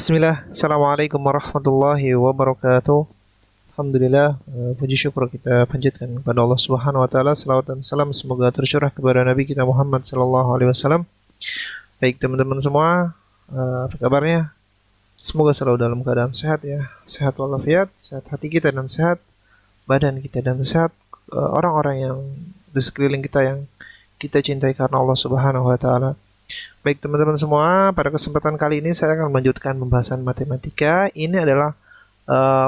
Bismillah, Assalamualaikum warahmatullahi wabarakatuh. Alhamdulillah, puji syukur kita panjatkan kepada Allah Subhanahu wa taala. Salawat dan salam semoga tercurah kepada Nabi kita Muhammad sallallahu alaihi wasallam. Baik teman-teman semua, apa kabarnya? Semoga selalu dalam keadaan sehat ya. Sehat walafiat, sehat hati kita dan sehat badan kita dan sehat orang-orang yang di sekeliling kita yang kita cintai karena Allah Subhanahu wa taala. Baik teman-teman semua, pada kesempatan kali ini saya akan melanjutkan pembahasan matematika. Ini adalah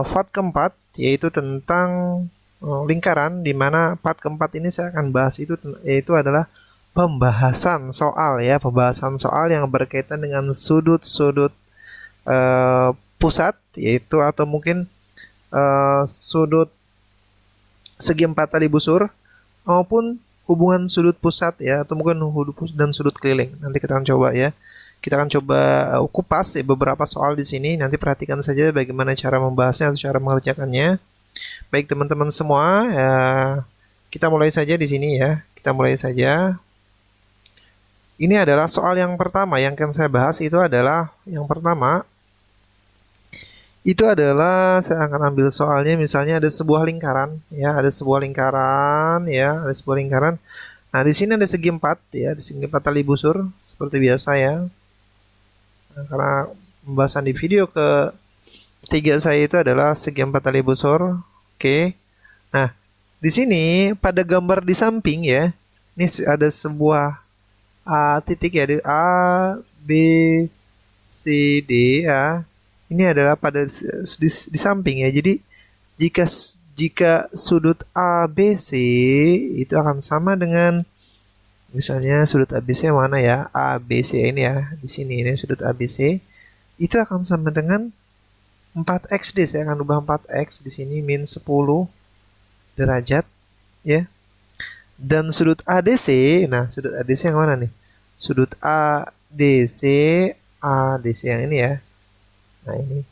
part keempat, yaitu tentang lingkaran, di mana part keempat ini saya akan bahas yaitu adalah pembahasan soal ya, pembahasan soal yang berkaitan dengan sudut-sudut pusat, yaitu atau mungkin sudut segi empat tali busur maupun hubungan sudut pusat ya, atau mungkin sudut pusat dan sudut keliling. Nanti kita akan coba ya. Kita akan coba kupas ya, beberapa soal di sini. Nanti perhatikan saja bagaimana cara membahasnya atau cara mengerjakannya. Baik teman-teman semua, ya, kita mulai saja di sini ya. Kita mulai saja. Ini adalah soal yang pertama yang akan saya bahas. Itu adalah yang pertama. Itu adalah saya akan ambil soalnya, misalnya ada sebuah lingkaran ya, ada sebuah lingkaran ya, ada sebuah lingkaran. Nah, di sini ada segi empat ya, di segi empat tali busur seperti biasa ya. Nah, karena pembahasan di video ketiga saya itu adalah segi empat tali busur. Oke. Nah, di sini pada gambar di samping ya, ini ada sebuah titik ya, A, B, C, D ya. Ini adalah pada di samping ya. Jadi jika sudut ABC itu akan sama dengan, misalnya sudut ABC mana ya? ABC ini ya. Di sini ini sudut ABC itu akan sama dengan 4x. Saya akan ubah 4x di sini min 10 derajat ya. Dan sudut ADC, nah sudut ADC yang mana nih? Sudut ADC yang ini ya. Nah ini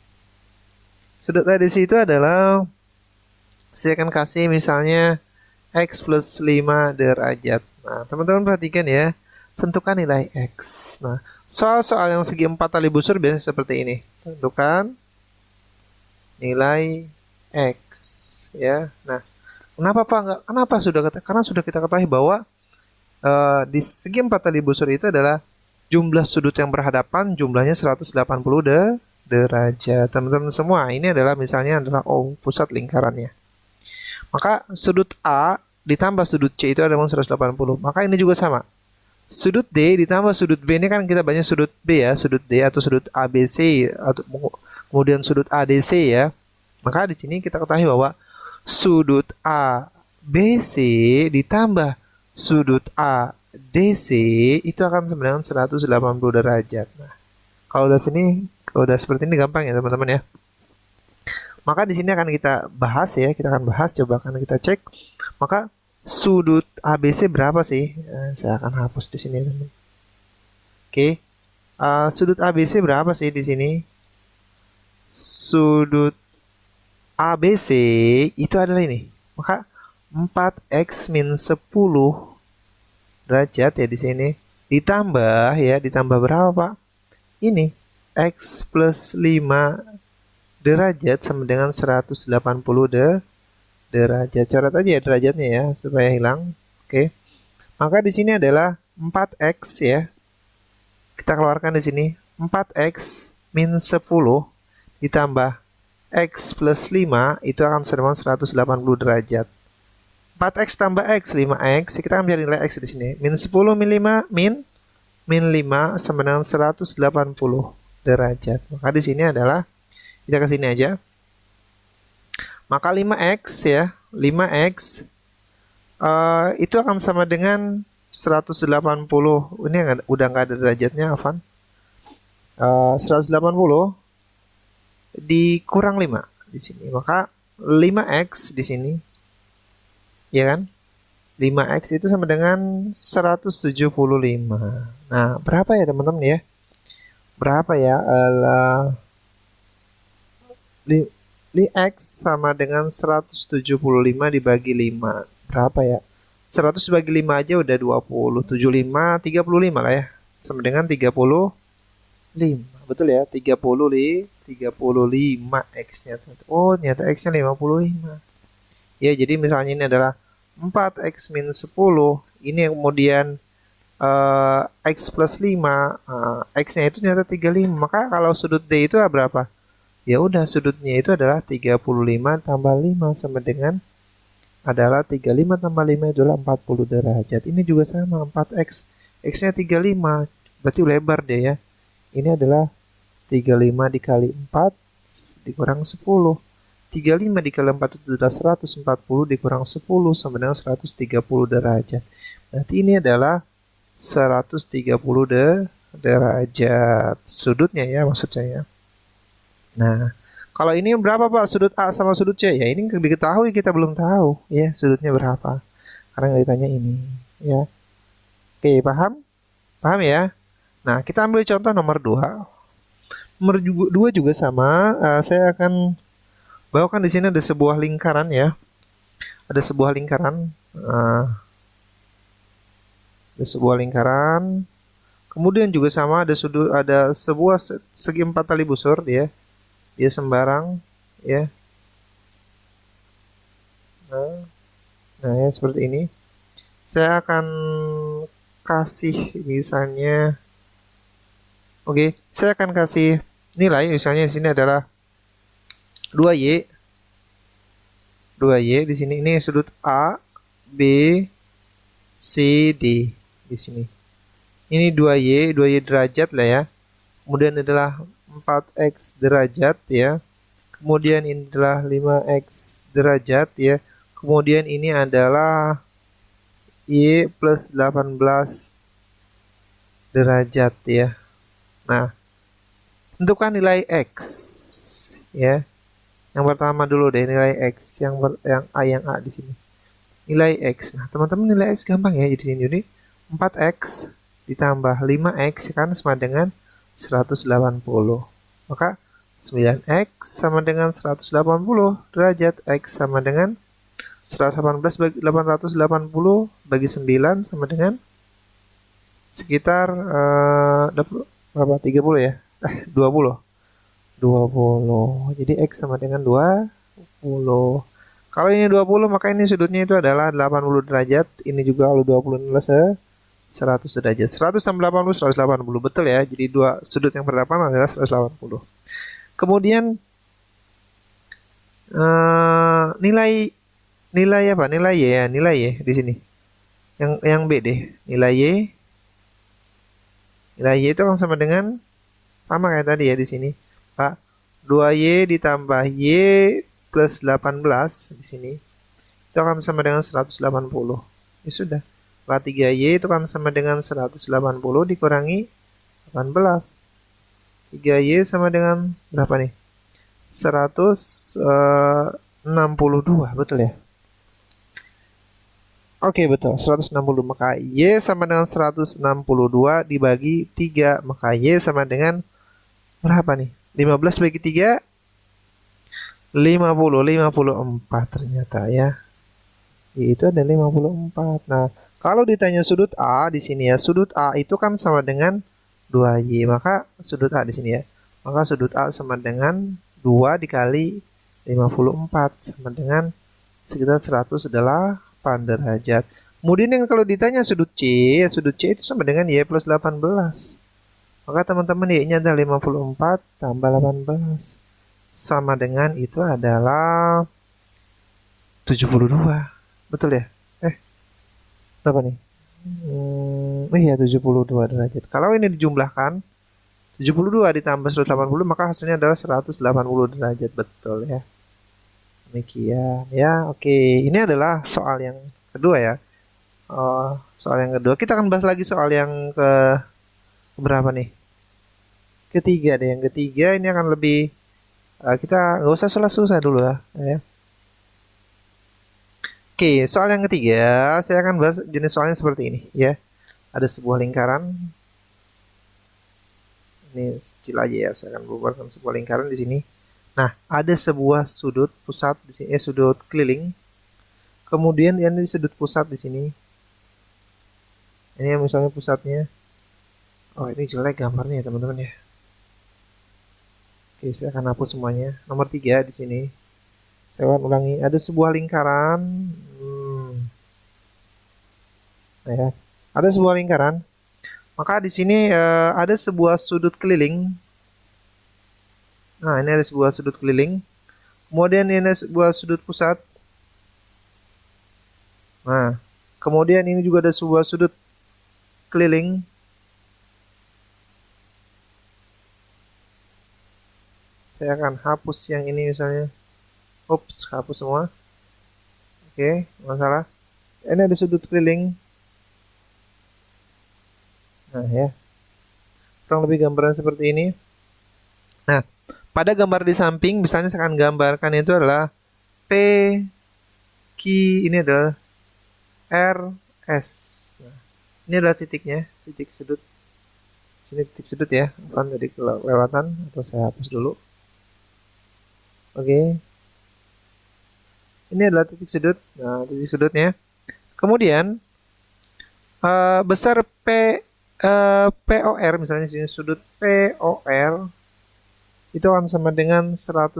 sudut ADC itu adalah, saya akan kasih misalnya X plus 5 derajat. Nah teman-teman perhatikan ya, tentukan nilai X. Nah soal-soal yang segi empat tali busur biasanya seperti ini. Tentukan nilai X ya. Nah kenapa Pak? Karena sudah kita ketahui bahwa di segi empat tali busur itu adalah jumlah sudut yang berhadapan jumlahnya 180 derajat. Teman-teman semua, ini adalah misalnya adalah O, pusat lingkarannya. Maka sudut A ditambah sudut C itu adalah 180. Maka ini juga sama. Sudut D ditambah sudut B, ini kan kita banyak sudut B ya, sudut D atau sudut ABC atau kemudian sudut ADC ya. Maka di sini kita ketahui bahwa sudut ABC ditambah sudut ADC itu akan sama dengan 180 derajat. Nah, kalau udah seperti ini gampang ya teman-teman ya. Maka di sini akan kita bahas ya, coba akan kita cek. Maka sudut ABC berapa sih? Saya akan hapus di sini teman. Oke. Sudut ABC berapa sih di sini? Sudut ABC itu adalah ini. Maka 4x min 10 derajat ya di sini, ditambah berapa Pak? Ini X plus 5 derajat sama dengan 180 derajat. Coret aja ya derajatnya ya supaya hilang. Oke. Maka di sini adalah 4x ya. Kita keluarkan di sini 4x min 10 ditambah X plus 5 itu akan sama dengan 180 derajat. 4x tambah X 5x, kita akan mencari nilai X di sini. Min 10 min 5 min 5 sama dengan 180 derajat. Maka di sini adalah, kita ke sini aja. Maka 5x ya, 5x itu akan sama dengan 180. Ini udah nggak ada derajatnya, Afan. 180 dikurang 5 di sini. Maka 5x di sini, ya kan? 5x itu sama dengan 175. Nah, berapa ya teman-teman ya? Berapa ya? 5x sama dengan 175 dibagi 5. Berapa ya? 100 bagi 5 aja udah 20. 75, 35 lah ya. Sama dengan 35 5. Betul ya, 35 X-nya. Oh, ternyata X-nya 55. Ya, jadi misalnya ini adalah 4X min 10. Ini kemudian X plus 5. X-nya itu ternyata 35. Maka kalau sudut D itu berapa? Ya udah, sudutnya itu adalah 35 tambah 5 sama dengan adalah 35 tambah 5 adalah 40 derajat. Ini juga sama, 4X. X-nya 35. Berarti lebar deh ya. Ini adalah 35 dikali 4 dikurang 10. 35 dikali 4 itu adalah 140 dikurang 10 sama dengan 130 derajat. Berarti ini adalah 130 derajat sudutnya ya, maksud saya. Nah, kalau ini berapa Pak sudut A sama sudut C? Ya ini diketahui, kita belum tahu ya sudutnya berapa. Karena nggak ditanya ini ya. Oke, paham? Paham ya? Nah, kita ambil contoh nomor 2. Nomor 2 juga sama. Saya akan bawakan di sini ada sebuah lingkaran ya. Ada sebuah lingkaran. Ada sebuah lingkaran. Kemudian juga sama ada sebuah segi 4 tali busur ya. Dia sembarang ya. Nah ya seperti ini. Saya akan kasih misalnya, oke, saya akan kasih nilai misalnya di sini adalah 2Y. 2Y di sini, ini sudut A, B, C, D di sini. Ini 2Y derajat lah ya. Kemudian adalah 4X derajat ya. Kemudian ini adalah 5X derajat ya. Kemudian ini adalah Y plus 18 derajat ya. Nah, tentukan nilai X ya. Yang pertama dulu deh nilai X yang A di sini. Nilai X. Nah, teman-teman nilai X gampang ya di sini. Jadi 4X ditambah 5X kan sama dengan 180. Maka 9X sama dengan 180 derajat. X sama dengan 118 bagi 880 bagi 9 sama dengan sekitar berapa? 30 ya? 20. 20. Jadi X sama dengan 20. Kalau ini 20 maka ini sudutnya itu adalah 80 derajat. Ini juga kalau 20 adalah 100 derajat. 100 tambah 80, 180. Betul ya. Jadi dua sudut yang berhadapan adalah 180. Kemudian nilai apa? Nilai Y ya, nilai Y di sini. Yang B deh. Nilai Y. Nilai Y itu akan sama dengan sama kayak tadi ya di sini. Pak, 2Y ditambah Y plus 18 di sini. Itu akan sama dengan 180. Ya sudah. Maka 3Y itu akan sama dengan 180 dikurangi 18. 3Y sama dengan berapa nih? 162, betul ya? Oke, betul. 160. Maka Y sama dengan 162 dibagi 3. Maka Y sama dengan berapa nih? 15 bagi 3? 54 ternyata ya. Itu ada 54. Nah, kalau ditanya sudut A di sini ya, sudut A itu kan sama dengan 2Y. Maka sudut A di sini ya. Maka sudut A sama dengan 2 dikali 54 sama dengan sekitar 108 derajat. Kemudian yang kalau ditanya sudut C itu sama dengan Y plus 18. Maka teman-teman Y-nya adalah 54 tambah 18. Sama dengan itu adalah 72. Betul ya? Berapa nih? Iya 72 derajat. Kalau ini dijumlahkan 72 ditambah 180 maka hasilnya adalah 180 derajat. Betul ya. Demikian ya. Oke, ini adalah soal yang kedua ya. Soal yang kedua. Kita akan bahas lagi soal yang berapa nih? Ketiga deh. Yang ketiga ini akan lebih kita nggak usah susah-susah dulu lah ya. Oke, soal yang ketiga, saya akan bahas jenis soalnya seperti ini ya. Ada sebuah lingkaran. Ini kecil aja ya, saya akan buatkan sebuah lingkaran di sini. Nah, ada sebuah sudut pusat di sini, sudut keliling. Kemudian ini sudut pusat di sini. Ini misalnya pusatnya. Oh, ini jelek gambarnya ya, teman-teman ya. Oke, saya akan hapus semuanya. Nomor 3 di sini. Saya akan ulangi. Ada sebuah lingkaran. Nah ya. Ada sebuah lingkaran. Maka di sini ada sebuah sudut keliling. Nah, ini ada sebuah sudut keliling. Kemudian ini ada sebuah sudut pusat. Nah, kemudian ini juga ada sebuah sudut keliling. Saya akan hapus yang ini misalnya. Ups, hapus semua. Oke, masalah. Ini ada sudut keliling. Nah ya, kurang lebih gambaran seperti ini. Nah, pada gambar di samping, misalnya saya akan gambarkan itu adalah P, Q, ini adalah R, S. Nah, ini adalah titiknya, titik sudut. Sini titik sudut ya, bukan tadi kelewatan, atau saya hapus dulu. Oke. Ini adalah titik sudut. Nah, titik sudutnya. Kemudian, besar POR, misalnya sini sudut POR, itu akan sama dengan 148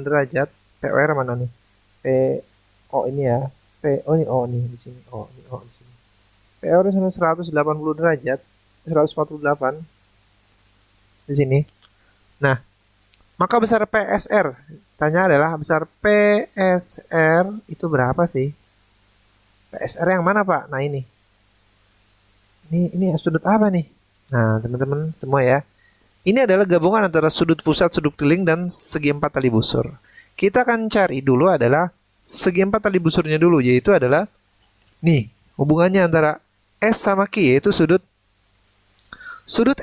derajat. POR mana nih? PO ini ya. PO ini O nih di sini. O ini O di sini. POR sama 180 derajat. 148 di sini. Nah, maka besar PSR. Tanya adalah besar PSR itu berapa sih? PSR yang mana, Pak? Nah, ini. Ini sudut apa nih? Nah, teman-teman semua ya. Ini adalah gabungan antara sudut pusat, sudut keliling, dan segi empat tali busur. Kita akan cari dulu adalah segi empat tali busurnya dulu, yaitu adalah nih, hubungannya antara S sama Q, yaitu sudut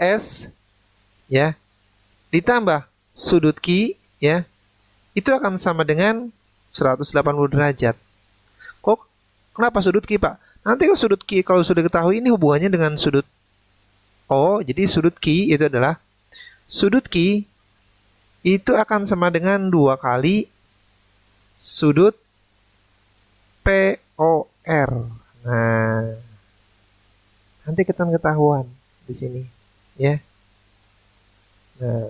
S ya ditambah sudut Q ya, itu akan sama dengan 180 derajat. Kok kenapa sudut Q, Pak? Nanti sudut Q kalau sudah ketahui ini hubungannya dengan sudut O, jadi sudut Q itu adalah sudut Q itu akan sama dengan 2 kali sudut POR. Nah, nanti ketahuan di sini ya. Nah,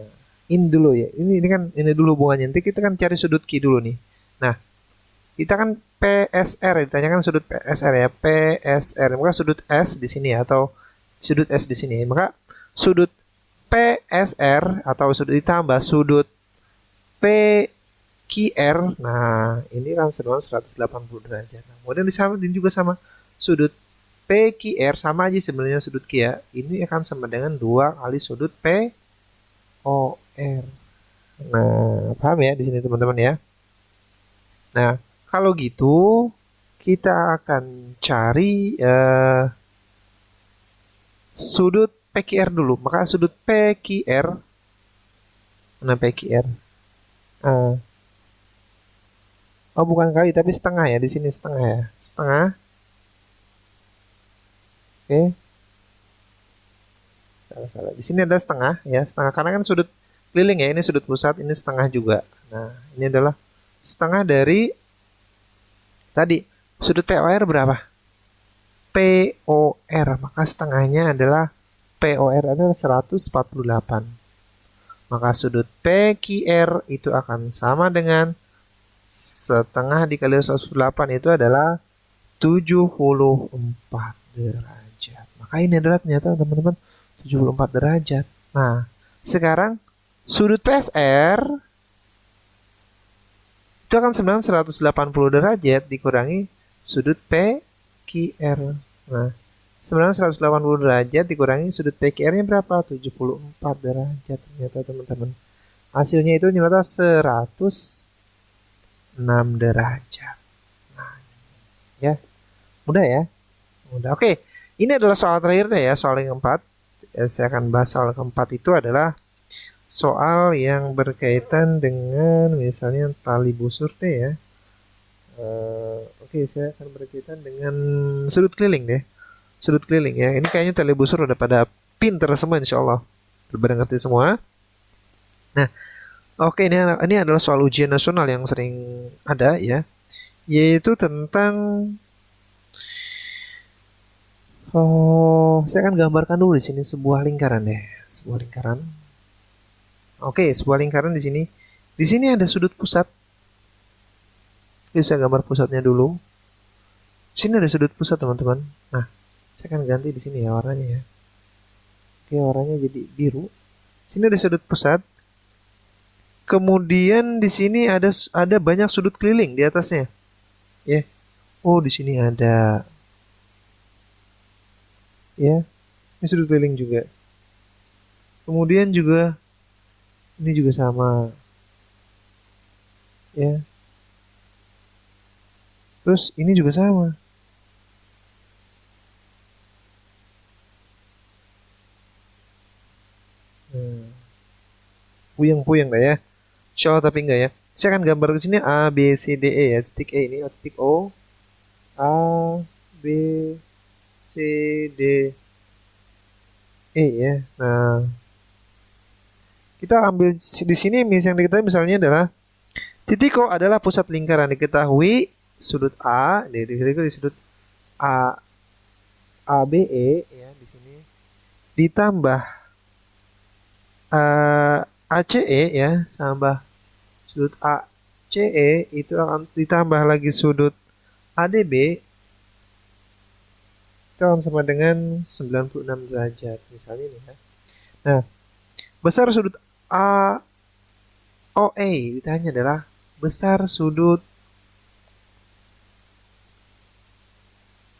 ini dulu ya. Ini kan ini dulu hubungannya. Nanti kita kan cari sudut Q dulu nih. Nah, kita kan PSR, ditanyakan sudut PSR ya. PSR, maka sudut S di sini ya, atau sudut S di sini. Maka sudut PSR atau sudut ditambah sudut PQR. Nah, ini kan sama 180 derajat. Nah, kemudian disamain juga sama sudut PQR, sama aja sebenarnya sudut Q ya. Ini akan sama dengan 2 kali sudut POR. Nah, paham ya di sini teman-teman ya. Nah, kalau gitu kita akan cari sudut PQR dulu. Maka sudut PQR, mana PQR? Oh, bukan kali tapi setengah ya, di sini setengah ya, setengah. Oke. Salah. Di sini ada setengah ya, setengah karena kan sudut keliling ya, ini sudut pusat, ini setengah juga. Nah, ini adalah setengah dari tadi sudut POR berapa? POR, maka setengahnya adalah POR adalah 148. Maka sudut PQR itu akan sama dengan setengah dikali 148 itu adalah 74 derajat. Maka ini adalah ternyata teman-teman 74 derajat. Nah, sekarang sudut PSR itu akan sama dengan 180 derajat dikurangi sudut PQR. Nah, sebenarnya 180 derajat dikurangi sudut PQR-nya berapa? 74 derajat ternyata teman-teman. Hasilnya itu ternyata 106 derajat. Nah, ya. Mudah ya? Mudah. Oke, ini adalah soal terakhir ya, soal yang keempat. Saya akan bahas soal keempat itu adalah soal yang berkaitan dengan misalnya tali busur deh ya. Oke, saya akan berkaitan dengan sudut keliling deh. Sudut keliling ya. Ini kayaknya tali busur udah pada pinter semua insya Allah. Udah pada ngerti semua. Nah, oke, ini adalah soal ujian nasional yang sering ada ya. Yaitu tentang saya akan gambarkan dulu di sini sebuah lingkaran deh. Sebuah lingkaran. Oke, sebuah lingkaran di sini. Di sini ada sudut pusat. Bisa gambar pusatnya dulu. Di sini ada sudut pusat, teman-teman. Nah, saya akan ganti di sini ya warnanya ya. Oke, warnanya jadi biru. Sini ada sudut pusat. Kemudian di sini ada banyak sudut keliling di atasnya. Ya. Oh, di sini ada ya. Ini sudut keliling juga. Kemudian juga ini juga sama ya. Terus ini juga sama. Nah, puyeng-puyeng lah ya. Insya Allah tapi enggak ya. Saya akan gambar ke sini A, B, C, D, E ya. Titik E ini, titik O, A, B, C, D, E ya. Nah, kita ambil di sini yang diketahui misalnya adalah titik O adalah pusat lingkaran. Diketahui sudut A, di sudut A, A, B, E ya di sini ditambah ACE ya, tambah sudut ACE itu akan ditambah lagi sudut ADB itu akan sama dengan 96 derajat misalnya ini ya. Nah, besar sudut AOE ditanya adalah besar sudut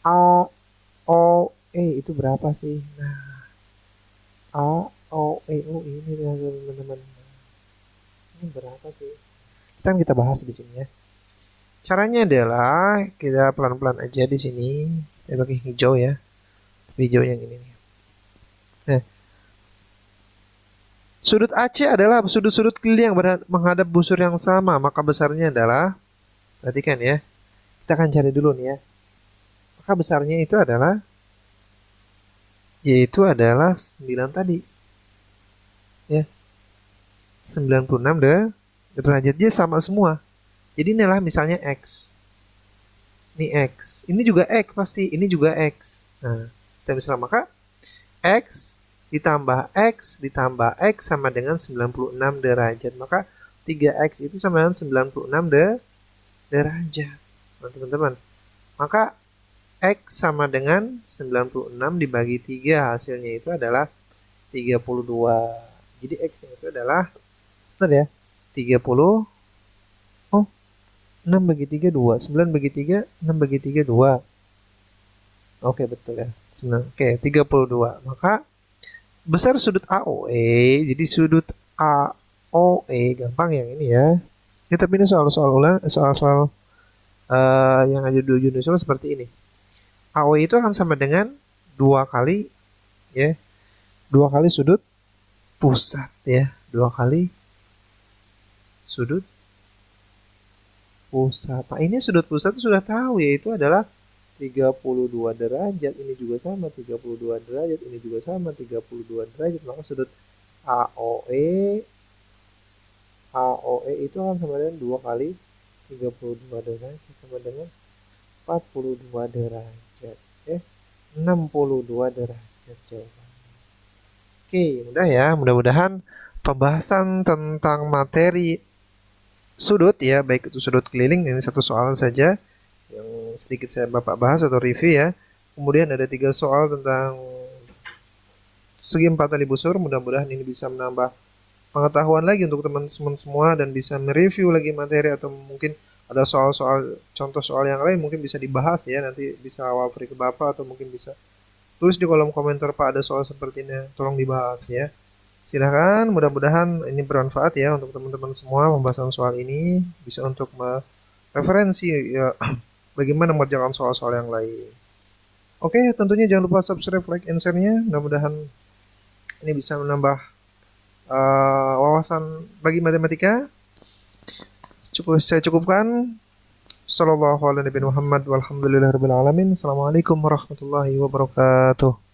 AOE itu berapa sih? Nah, AOE ini teman-teman. Ini berapa sih? Kita bahas di sini ya. Caranya adalah kita pelan-pelan aja di sini. Saya pakai hijau ya. Hijau yang ini nih. Nah, sudut AC adalah sudut-sudut keliling yang menghadap busur yang sama, maka besarnya adalah, perhatikan ya. Kita akan cari dulu nih ya. Maka besarnya itu adalah yaitu adalah 9 tadi. Ya. 96 derajat dia sama semua. Jadi inilah misalnya X. Ini X. Ini juga X pasti. Ini juga X. Nah, kita bisa maka X ditambah X sama dengan 96 derajat. Maka 3X itu sama dengan 96 derajat. Nah, teman-teman. Maka X sama dengan 96 dibagi 3. Hasilnya itu adalah 32. Jadi X itu adalah, benar ya? 30. Oh, 6 bagi 3, 2. 9 bagi 3, 6 bagi 3, 2. Oke, betul ya. 9. Oke, 32. Maka besar sudut AOE, jadi sudut AOE gampang yang ini ya. Ya tapi ini soal-soal yang ada di ujian nasional seperti ini. AOE itu akan sama dengan 2 kali ya. 2 kali sudut pusat ya. 2 kali sudut pusat. Nah, ini sudut pusat itu sudah tahu ya, itu adalah 32 derajat, ini juga sama 32 derajat, ini juga sama 32 derajat, maka sudut AOE itu akan sama dengan 2 kali 32 derajat sama dengan 42 derajat ya, 62 derajat jawabannya. Oke, mudah ya, mudah-mudahan pembahasan tentang materi sudut ya, baik itu sudut keliling, ini satu soal saja yang sedikit saya Bapak bahas atau review ya. Kemudian ada 3 soal tentang segi 4 tali busur. Mudah-mudahan ini bisa menambah pengetahuan lagi untuk teman-teman semua dan bisa mereview lagi materi, atau mungkin ada soal-soal contoh soal yang lain mungkin bisa dibahas ya, nanti bisa wafri ke Bapak atau mungkin bisa tulis di kolom komentar Pak ada soal seperti ini tolong dibahas ya. Silahkan, mudah-mudahan ini bermanfaat ya untuk teman-teman semua. Pembahasan soal ini bisa untuk referensi ya, bagaimana mengerjakan soal-soal yang lain. Oke, tentunya jangan lupa subscribe, like, and share-nya. Mudah-mudahan ini bisa menambah wawasan bagi matematika. Saya cukupkan. Sallallahu alaihi Muhammad walhamdulillahirabbil alamin. Assalamualaikum warahmatullahi wabarakatuh.